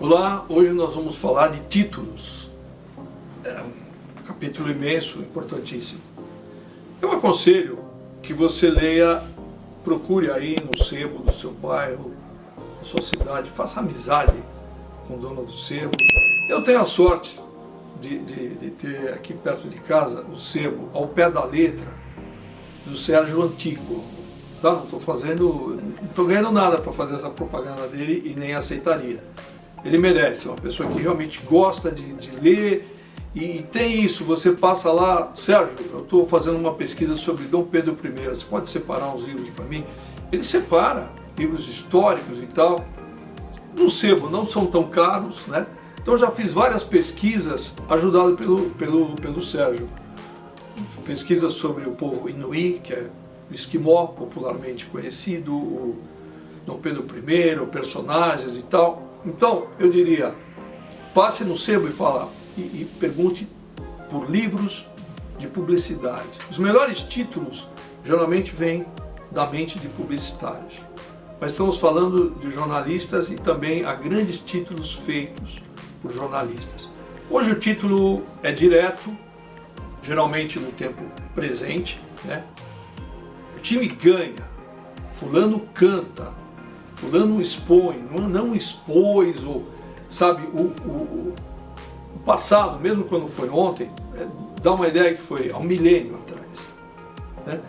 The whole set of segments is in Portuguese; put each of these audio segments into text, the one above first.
Olá, hoje nós vamos falar de títulos. É um capítulo imenso, importantíssimo. Eu aconselho que você leia, procure aí no sebo do seu bairro, da sua cidade, faça amizade com o dono do sebo. Eu tenho a sorte de ter aqui perto de casa o sebo ao pé da letra do Sérgio Antico. Tá? Não estou ganhando nada para fazer essa propaganda dele e nem aceitaria. Ele merece, é uma pessoa que realmente gosta de ler e tem isso. Você passa lá, Sérgio, eu estou fazendo uma pesquisa sobre Dom Pedro I, você pode separar uns livros para mim? Ele separa livros históricos e tal. No sebo não são tão caros, né? Então já fiz várias pesquisas ajudado pelo Sérgio. Pesquisas sobre o povo Inuí, que é o esquimó, popularmente conhecido, o Dom Pedro I, personagens e tal. Então, eu diria, passe no sebo e pergunte por livros de publicidade. Os melhores títulos geralmente vêm da mente de publicitários. Mas estamos falando de jornalistas e também há grandes títulos feitos por jornalistas. Hoje o título é direto, geralmente no tempo presente, né? O time ganha, fulano canta, fulano expõe, não expôs, ou, sabe, o passado, mesmo quando foi ontem, dá uma ideia que foi há um milênio atrás. Né?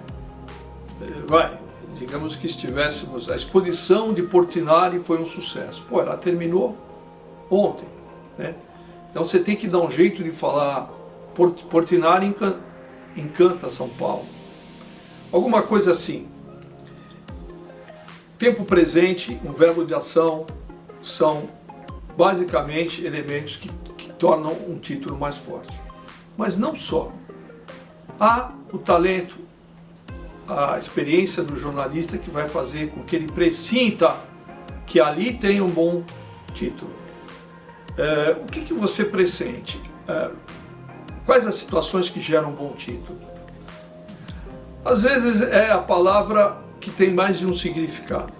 Digamos que estivéssemos, a exposição de Portinari foi um sucesso. Pô, ela terminou ontem. Né? Então você tem que dar um jeito de falar, Portinari encanta São Paulo. Alguma coisa assim. Tempo presente, um verbo de ação, são basicamente elementos que tornam um título mais forte. Mas não só. Há o talento, a experiência do jornalista que vai fazer com que ele pressinta que ali tem um bom título. O que você pressente? Quais as situações que geram um bom título? Às vezes é a palavra que tem mais de um significado,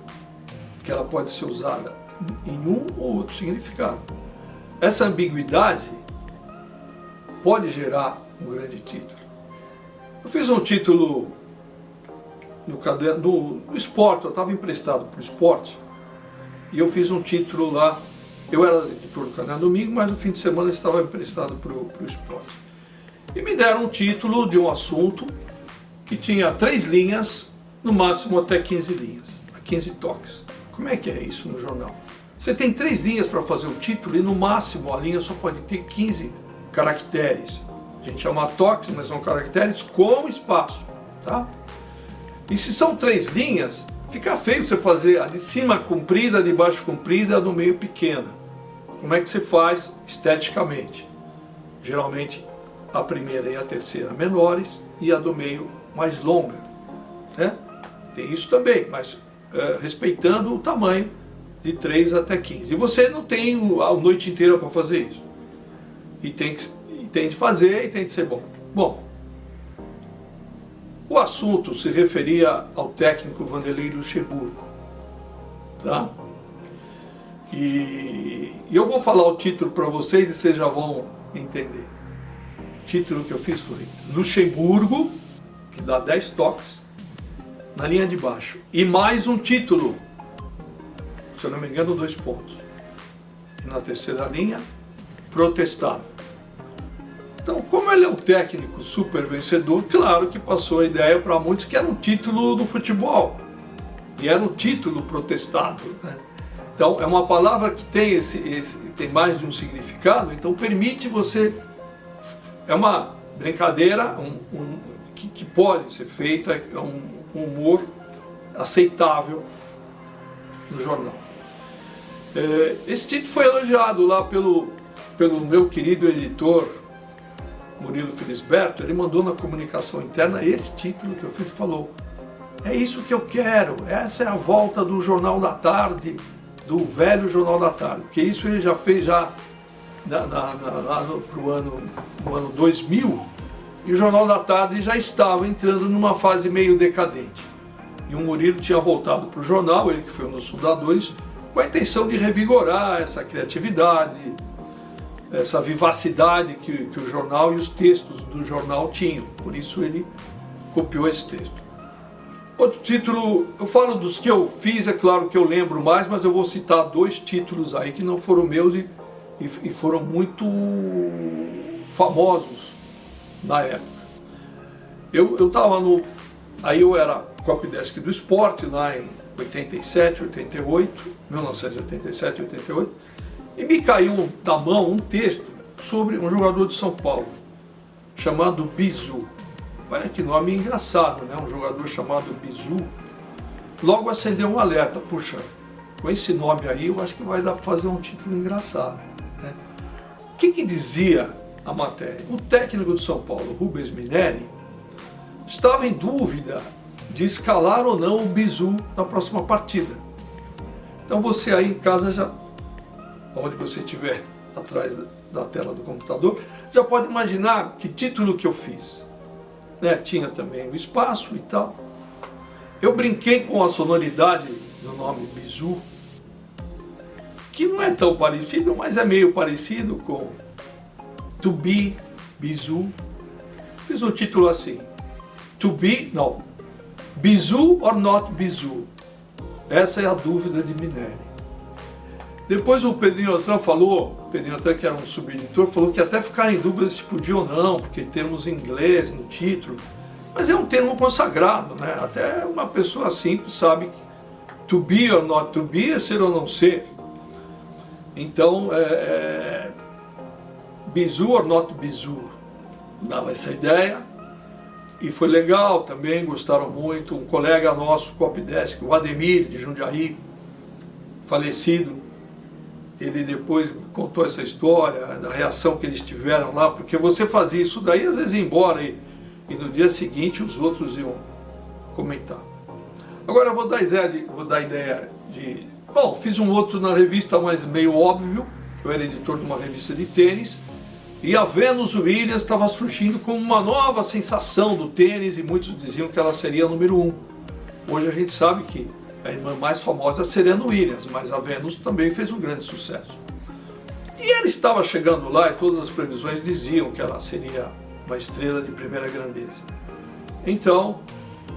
que ela pode ser usada em um ou outro significado. Essa ambiguidade pode gerar um grande título. Eu fiz um título no caderno do esporte, eu estava emprestado para o esporte, e eu fiz um título lá. Eu era editor do Caderno Domingo, mas no fim de semana eu estava emprestado para o esporte. E me deram um título de um assunto que tinha 3 linhas, no máximo até 15 linhas, 15 toques. Como é que é isso no jornal? Você tem 3 linhas para fazer o título e no máximo a linha só pode ter 15 caracteres. A gente chama toques, mas são caracteres com espaço. Tá? E se são 3 linhas, fica feio você fazer a de cima comprida, a de baixo comprida, a do meio pequena. Como é que você faz esteticamente? Geralmente a primeira e a terceira menores e a do meio mais longa. Né? Tem isso também, mas respeitando o tamanho de 3 até 15. E você não tem a noite inteira para fazer isso. E tem de fazer e tem de ser bom. Bom, o assunto se referia ao técnico Vanderlei Luxemburgo. Tá? E eu vou falar o título para vocês e vocês já vão entender. O título que eu fiz foi Luxemburgo, que dá 10 toques, na linha de baixo. E mais um título, se eu não me engano, 2 pontos. E na terceira linha, protestado. Então, como ele é um técnico super vencedor, claro que passou a ideia para muitos que era um título do futebol. E era um título protestado. Né? Então, é uma palavra que tem mais de um significado, então permite você... É uma brincadeira que pode ser feita, é um humor aceitável no jornal. Esse título foi elogiado lá pelo meu querido editor Murilo Felisberto. Ele mandou na comunicação interna esse título que eu fiz e falou: é isso que eu quero, essa é a volta do Jornal da Tarde, do velho Jornal da Tarde, porque isso ele já fez lá no ano 2000, e o Jornal da Tarde já estava entrando numa fase meio decadente. E o Murilo tinha voltado para o jornal, ele que foi um dos fundadores, com a intenção de revigorar essa criatividade, essa vivacidade que o jornal e os textos do jornal tinham. Por isso ele copiou esse texto. Outro título, eu falo dos que eu fiz, é claro que eu lembro mais, mas eu vou citar 2 títulos aí que não foram meus e foram muito famosos na época. Eu estava aí eu era copydesk do esporte lá em 87, 88, 1987, 88, e me caiu da mão um texto sobre um jogador de São Paulo, chamado Bizu. Olha que nome engraçado, né? Um jogador chamado Bizu. Logo acendeu um alerta, puxa, com esse nome aí eu acho que vai dar para fazer um título engraçado, né? O que dizia a matéria? O técnico de São Paulo, Rubens Minelli, estava em dúvida de escalar ou não o Bizu na próxima partida. Então você aí em casa, já onde você estiver atrás da tela do computador, já pode imaginar que título que eu fiz, né? Tinha também o espaço e tal. Eu brinquei com a sonoridade do nome Bizu, que não é tão parecido, mas é meio parecido com To Be, Bizu. Fiz um título assim, To Be, não, Bizu or Not Bizu. Essa é a dúvida de Minelli. Depois o Pedrinho Altran falou, o Pedrinho Altran, que era um subeditor, falou que até ficaram em dúvida se podia ou não, porque termos em inglês no título, mas é um termo consagrado, né? Até uma pessoa simples sabe que to be or not to be é ser ou não ser. Então, Bizu or not Bizu, dava essa ideia, e foi legal também, gostaram muito. Um colega nosso, copydesk, o Ademir, de Jundiaí, falecido, ele depois contou essa história, da reação que eles tiveram lá, porque você fazia isso daí, às vezes ia embora e no dia seguinte os outros iam comentar. Agora eu vou dar ideia de... Bom, fiz um outro na revista, mas meio óbvio. Eu era editor de uma revista de tênis, e a Venus Williams estava surgindo como uma nova sensação do tênis, e muitos diziam que ela seria a número 1. Hoje a gente sabe que a irmã mais famosa é a Serena Williams, mas a Venus também fez um grande sucesso. E ela estava chegando lá e todas as previsões diziam que ela seria uma estrela de primeira grandeza. Então,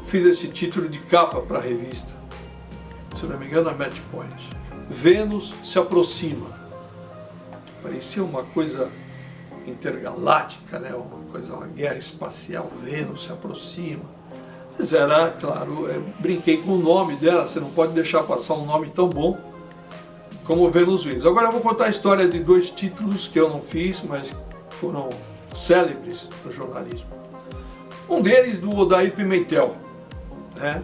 fiz esse título de capa para a revista, se não me engano, a Match Point. Vênus se aproxima. Parecia uma coisa intergaláctica, né? Uma guerra espacial. Vênus se aproxima. Mas era, claro, brinquei com o nome dela, você não pode deixar passar um nome tão bom como Venus Williams. Agora eu vou contar a história de 2 títulos que eu não fiz, mas foram célebres no jornalismo. Um deles do Odair Pimentel, né?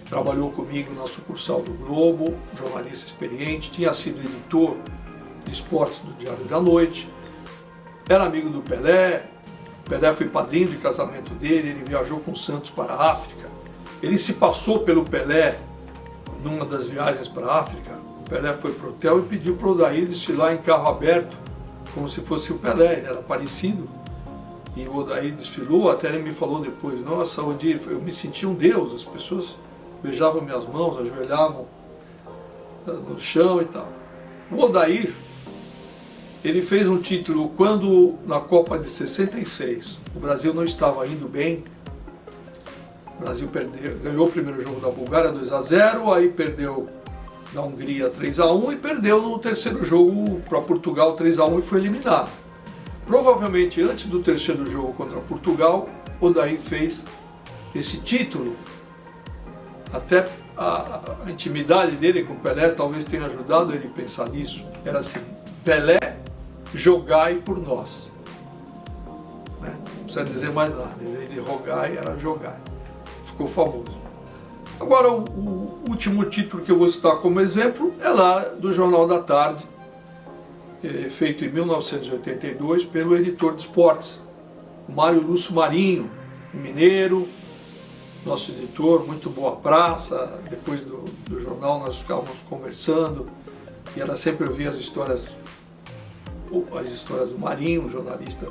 Trabalhou comigo na sucursal do Globo, jornalista experiente, tinha sido editor de esportes do Diário da Noite, era amigo do Pelé. Pelé foi padrinho de casamento dele, ele viajou com o Santos para a África. Ele se passou pelo Pelé numa das viagens para a África. O Pelé foi para o hotel e pediu para o Odair desfilar em carro aberto, como se fosse o Pelé, ele era parecido. E o Odair desfilou, até ele me falou depois, nossa, Odair, eu me senti um deus, as pessoas beijavam minhas mãos, ajoelhavam no chão e tal. O Odair, ele fez um título quando, na Copa de 66, o Brasil não estava indo bem. O Brasil ganhou o primeiro jogo da Bulgária 2-0, aí perdeu da Hungria 3-1 e perdeu no terceiro jogo para Portugal 3-1 e foi eliminado. Provavelmente antes do terceiro jogo contra Portugal, Odair fez esse título. Até a intimidade dele com Pelé talvez tenha ajudado ele a pensar nisso. Era assim, Pelé, jogai por nós. Né? Não precisa dizer mais nada, em vez de rogai, era jogai. Ficou famoso. Agora, o último título que eu vou citar como exemplo é lá do Jornal da Tarde, feito em 1982 pelo editor de esportes, Mário Lúcio Marinho, mineiro, nosso editor, muito boa praça. Depois do jornal nós ficávamos conversando e ela sempre ouvia as histórias do Marinho, um jornalista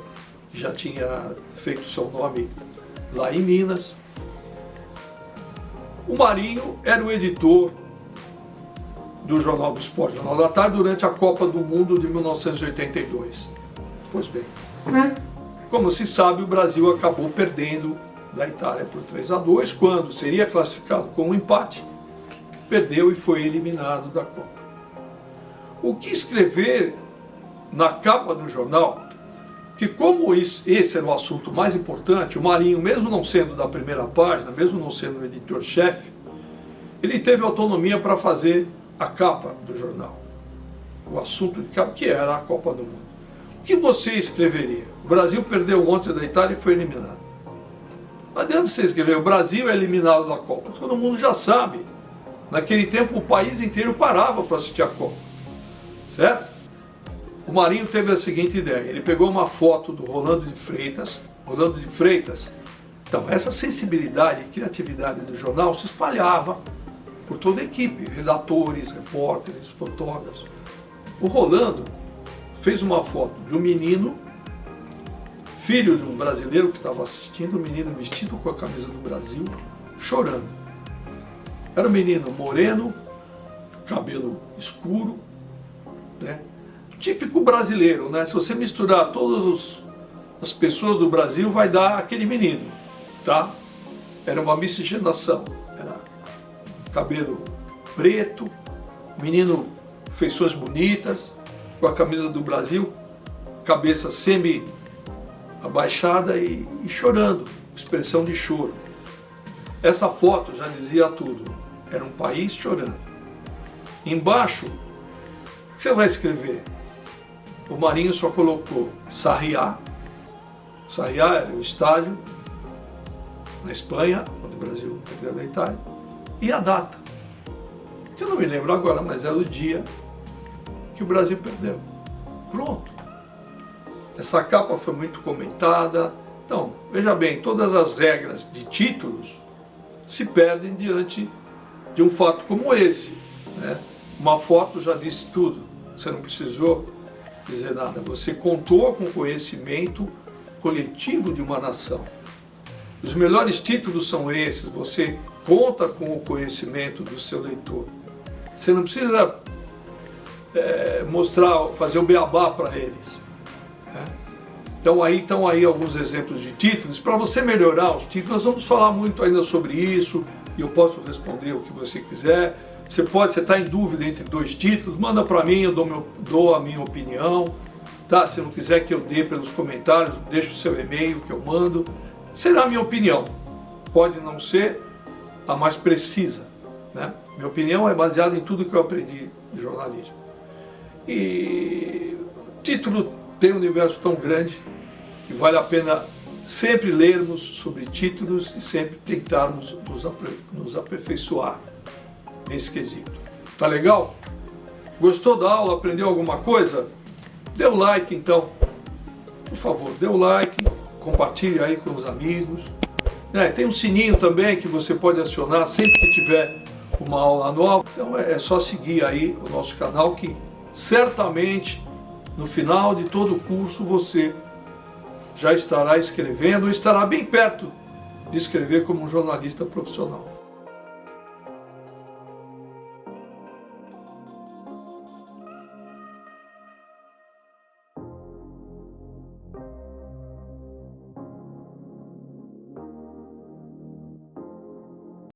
que já tinha feito seu nome lá em Minas. O Marinho era o editor do Jornal do Esporte, Jornal da Tarde, durante a Copa do Mundo de 1982. Pois bem, como se sabe, o Brasil acabou perdendo da Itália por 3-2, quando seria classificado com um empate, perdeu e foi eliminado da Copa. O que escrever na capa do jornal, que como esse era o assunto mais importante, o Marinho, mesmo não sendo da primeira página, mesmo não sendo o editor-chefe, ele teve autonomia para fazer a capa do jornal. O assunto de capa, que era a Copa do Mundo. O que você escreveria? O Brasil perdeu ontem da Itália e foi eliminado. Não adianta você escrever, o Brasil é eliminado da Copa. Todo mundo já sabe. Naquele tempo o país inteiro parava para assistir a Copa. Certo? O Marinho teve a seguinte ideia. Ele pegou uma foto do Rolando de Freitas. Então, essa sensibilidade e criatividade do jornal se espalhava por toda a equipe. Redatores, repórteres, fotógrafos. O Rolando fez uma foto de um menino, filho de um brasileiro que estava assistindo, um menino vestido com a camisa do Brasil, chorando. Era um menino moreno, cabelo escuro, né? Típico brasileiro, né? Se você misturar todas as pessoas do Brasil, vai dar aquele menino, tá? Era uma miscigenação. Era cabelo preto, menino, feições bonitas, com a camisa do Brasil, cabeça semi-abaixada e chorando, expressão de choro. Essa foto já dizia tudo, era um país chorando. Embaixo, o que você vai escrever? O Marinho só colocou Sarriá. Sarriá era o estádio na Espanha, onde o Brasil perdeu da Itália, e a data, que eu não me lembro agora, mas era o dia que o Brasil perdeu. Pronto. Essa capa foi muito comentada. Então, veja bem, todas as regras de títulos se perdem diante de um fato como esse, né? Uma foto já disse tudo, você não precisou dizer nada, você contou com o conhecimento coletivo de uma nação. Os melhores títulos são esses, você conta com o conhecimento do seu leitor. Você não precisa mostrar, fazer o beabá para eles, né? Então aí estão aí alguns exemplos de títulos. Para você melhorar os títulos, nós vamos falar muito ainda sobre isso, e eu posso responder o que você quiser. Você está em dúvida entre dois títulos, manda para mim, eu dou a minha opinião, tá? Se não quiser que eu dê pelos comentários, deixa o seu e-mail que eu mando. Será a minha opinião, pode não ser a mais precisa, né? Minha opinião é baseada em tudo que eu aprendi de jornalismo. E o título tem um universo tão grande que vale a pena sempre lermos sobre títulos e sempre tentarmos nos aperfeiçoar nesse quesito. Tá legal? Gostou da aula? Aprendeu alguma coisa? Dê o like então. Por favor, dê o like, compartilhe aí com os amigos. Tem um sininho também que você pode acionar sempre que tiver uma aula nova. Então é só seguir aí o nosso canal que certamente no final de todo o curso você já estará escrevendo ou estará bem perto de escrever como um jornalista profissional.